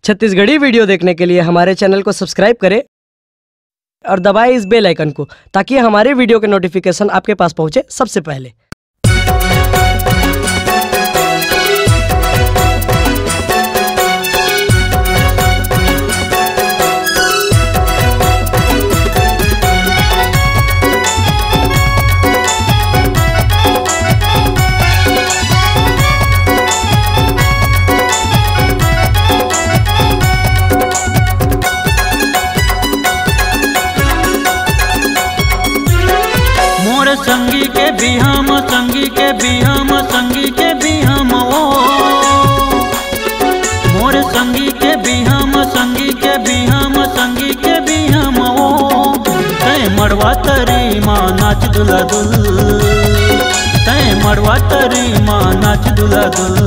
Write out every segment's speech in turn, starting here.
Chhattisgarhi video देखने के लिए हमारे चैनल को सब्सक्राइब करें और दबाएं इस बेल आइकन को ताकि हमारे वीडियो के नोटिफिकेशन आपके पास पहुंचे सबसे पहले। संगी के बिहाम संगी के बिहाम संगी के बिहाम ओ मोर संगी के बिहाम संगी के बिहाम संगी के बिहाम ओ तय मड़वा तरी माँ नाच दुला दुल तय मड़वा तरी माँ नाच दुला दुल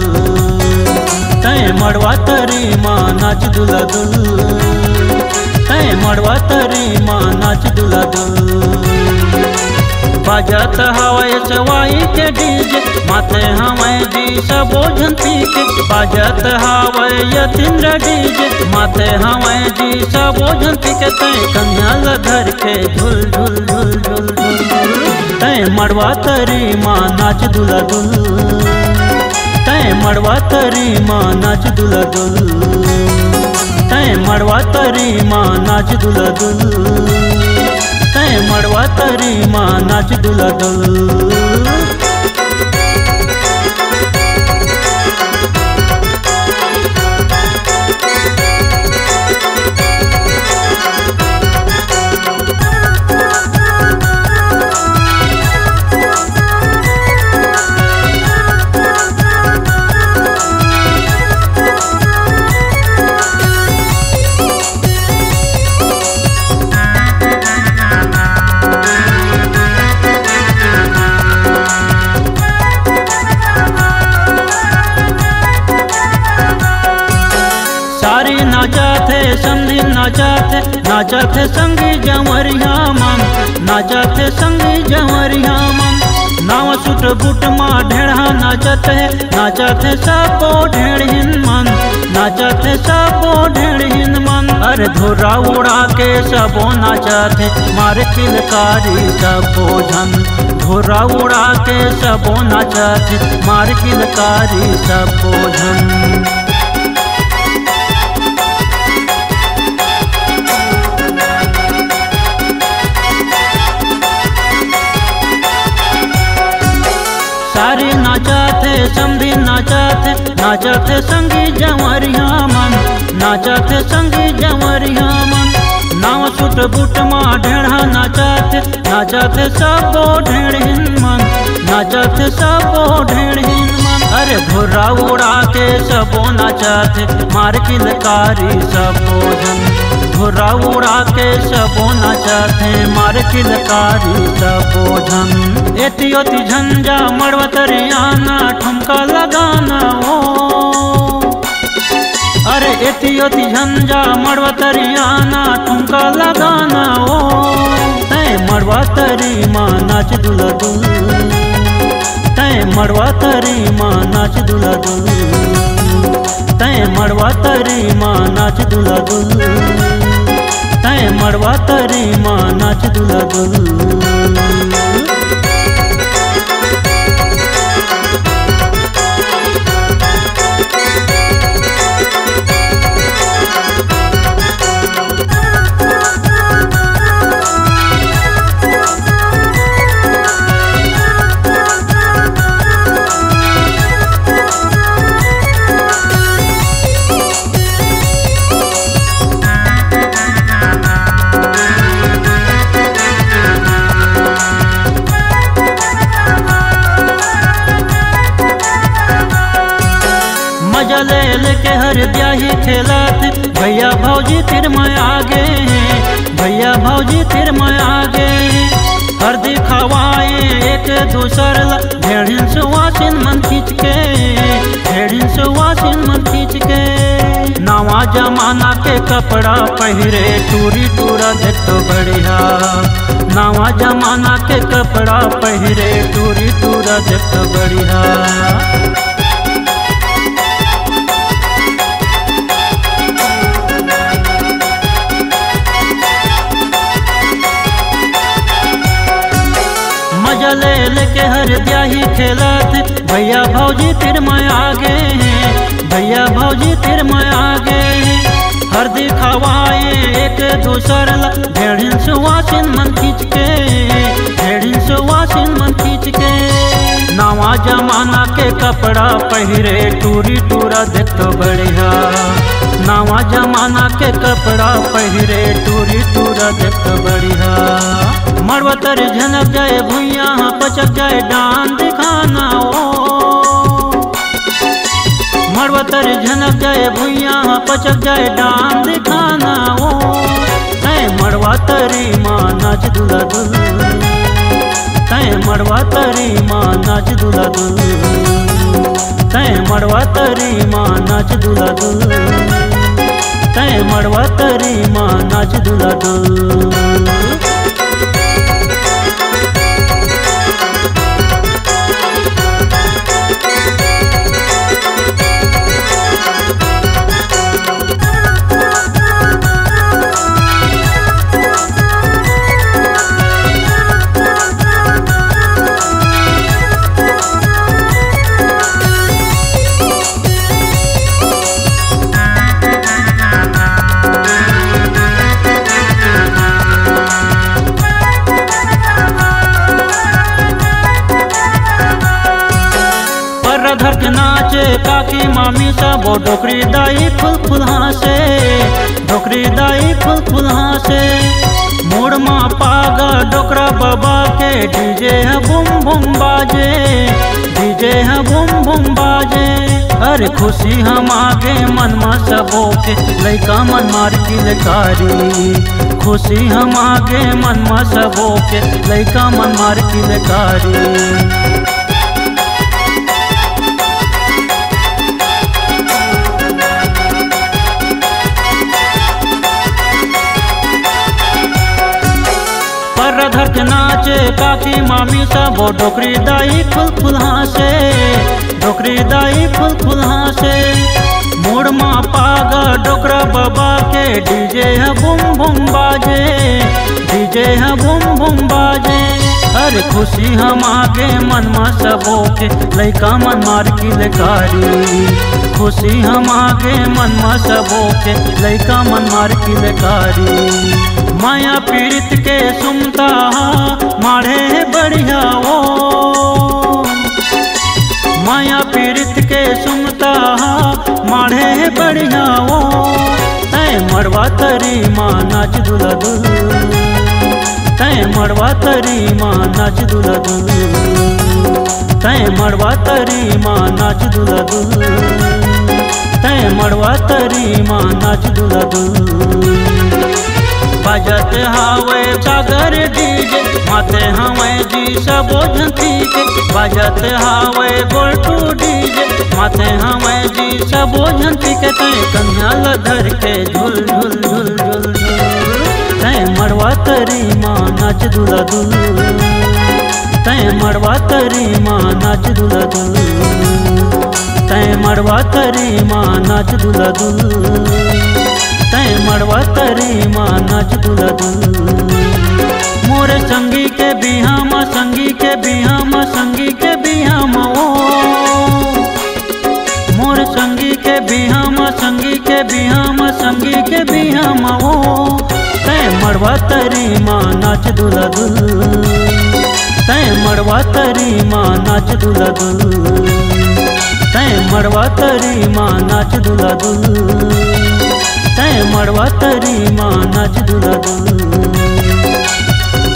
तय मड़वा तरी माँ नाच दुला दुल तय मड़वा तरी माँ नाच दुला दुल। बाजत हवाई सवाई के डीजे माथे हवाई जी सबो झंती के बाजत हवाई यतिन्द्र डीजे माथे हवाई जी सबो झंती के तय कन्या लधर के झुल झुल झुल झुल झुल तय मड़वा तरी माँ नाच दुला दुल तय मड़वा तरी माँ नाच दुला दुल तय मड़वा तरी माँ नाच दुला दुल तय मड़वा तरी माँ नाच दुला दुल। नाचा थे संगी जंवरिया मन नाचा थे संगी जंवरिया मन नाव सुट बुट माँ ढेड़ा नाचत है नाचा थे सबो ढेड़िन मन नाचा थे सबो ढेड़िन मन अरे धुरा उड़ा के सबो नाचा थे मार किलकारी सबो झन धुरा उड़ा के सबो नाचा थे मार किलकारी सबो झन। सारी नाचा थे समधी नाचा थे संगी जंवरिया मन नाचा थे संगी जंवरिया मन नाव सुट बुट माँ ढेड़ा नाचा थे सबो ढेड़िन मन नाचा थे सबो ढेड़िन मन अरे धुरा उड़ा के सबो नाचा थे मार किलकारी सबो जन धुरा उड़ा के सबो नाचा थे मार किलकारी सबो झन। एती ओती झंझा मड़वा तरियाना ठुमका लगाना ओ अरे एती ओती झंझा मड़वा तरियाना ठुमका लगाना ओ तय मड़वा तरी माँ नाच दुला दुल तय मड़वा तरी माँ नाच दुला दुल तय मड़वा तरी माँ नाच दुला दुल तय मड़वा तरी माँ नाच दुला दुल। मजा ले लेके हर ब्याही खेलात भैया भौजी तिर मैं आगे भैया भौजी तिर मैं आगे हर दिखावाए एक दूसर भेड़िन से वासिन मन खींच के भेड़िन से वासिन मन खींच के नवा जमाना के कपड़ा पहिरे टूरी टूरा देख तो बढ़िया नवा जमाना के कपड़ा पहिरे टूरी टूरा देख तो बढ़िया। के हर द्याही खेलत भैया भौजी तिर मैं आगे हैं, भैया भौजी तिर मैं आगे हैं। हर दिखावाए एक दूसर ला भेड़िन से वासिन मन खींच के, भेड़िन से वासिन मन खींच के। नवा जमाना के कपड़ा पहिरे टूरी टूरा देख तो बढ़िया, नवा जमाना के कपड़ा पहिरे टूरी टूरा देख तो बढ़िया। मड़वा तर झनक जाए भुइया पचक जाए डांड दिखाना ओ, मड़वा तर झनक जाए भुइया पचक जाए डांड दिखाना ओ। तय मड़वा तरी माँ नाच दूल्हा दुल, तय मड़वा तरी माँ नाच दूल्हा दुल, तय मड़वा तरी माँ नाच दूल्हा दुल, तय मड़वा तरी माँ नाच दूल्हा दुल। धर के नाचे काकी मामी सबो डोकरी दाई फुल फुल हासे, डोकरी दाई फुल फुल हासे। मूड माँ पागा डोकरा बाबा के डीजे है बुम बुम बाजे, डीजे है बुम बुम बाजे। अरे खुशी हम आगे मन मा सबो के लइका मन मार की लकारी, खुशी हम आगे मन मा सबो के लइका मन मार की लकारी। धर के नाचे काकी मामी सबो डोकरी दाई फुल फुल हासे, डोकरी दाई फुल फुल हासे। मूड माँ पागा डोकरा बाबा के डीजे है बुम बुम बाजे, डीजे है बुम बुम बाजे। अरे खुशी हम आगे मन मा सबो के लइका मन मार की लकारी, खुशी हम आगे मन मा सबो के लइका मन मार की लकारी। माया पीड़ित के सुमता माढ़े बढ़िया वो, माया पीड़ित के सुमता माढ़े बढ़िया वो। तय मड़वा तरी माँ नाच दूल्हा दुल, तय मड़वा तरी माँ नाच दूल्हा दुल, तय मड़वा तरी माँ नाच दूल्हा दुल, तय मड़वा तरी माँ नाच दूल्हा दुल। बजत हावे सागर डीजे माते हमें जी सबो झंती के, बजत हावे गोलटू डीजे माते हमें जी सबो झंती के। तय कन्या लधर के झुल झुल झुल झुल झुल, तय मड़वा तरी माँ नाच दूल्हा दुल, तय मड़वा तरी माँ नाच दूल्हा दुल, तय मड़वा तरी माँ नाच दूल्हा दुल, तय मड़वा तरी माँ नाच दूल्हा दुल। मोर संगी के बिहा माँ, संगी के बिहा माँ, संगी के बिहा माँ ओ, मोर संगी के बिहा माँ, संगी के बिहा माँ, संगी के बिहा माँ ओ। तय मड़वा तरी माँ नाच दूल्हा दुल, तय मड़वा तरी माँ नाच दूल्हा दुल, तय मड़वा तरी माँ नाच दूल्हा दुल, तय मड़वा तरी माँ नाच दूल्हा दुल।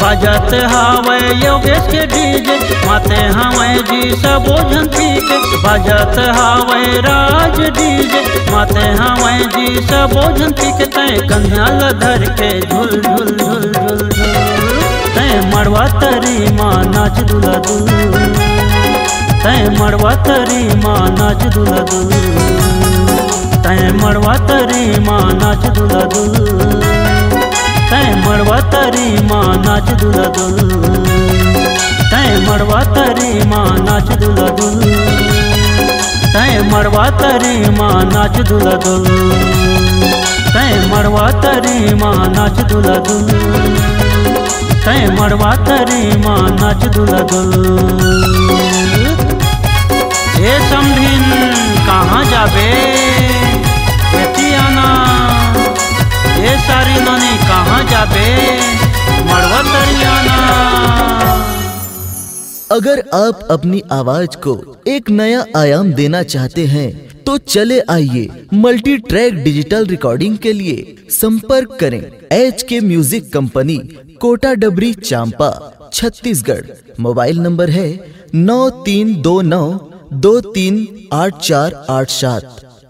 बजत हावे योगेश के डीजे माते हमें जी सबो झंती के, बजत हावे राज डीजे माते हमें जी सबो झंती के। तय कन्या लधर के झुल झुल झुल झुल झुल, तय मड़वा तरी माँ नाच दूल्हा दुल, तय मड़वा तरी माँ नाच दूल्हा दुल, तय मड़वा तरी माँ नाच दूल्हा दुल, तय मड़वा तरी माँ नाच दूल्हा दुल, तय मड़वा तरी माँ नाच दूल्हा दुल, तय मड़वा तरी माँ नाच दूल्हा दुल, तय मड़वा तरी माँ नाच दूल्हा दुल, तय मड़वा तरी माँ नाच दूल्हा दुल। ए समधिन कहाँ जाबे आना, ए सारी नानी कहाँ जाबे मड़वा तरी आना। अगर आप अपनी आवाज को एक नया आयाम देना चाहते हैं तो चले आइए मल्टी ट्रैक डिजिटल रिकॉर्डिंग के लिए संपर्क करें HK म्यूजिक कंपनी, कोटा डबरी, चांपा, छत्तीसगढ़। मोबाइल नंबर है 9329238487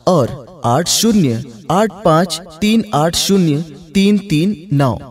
और 8085380339।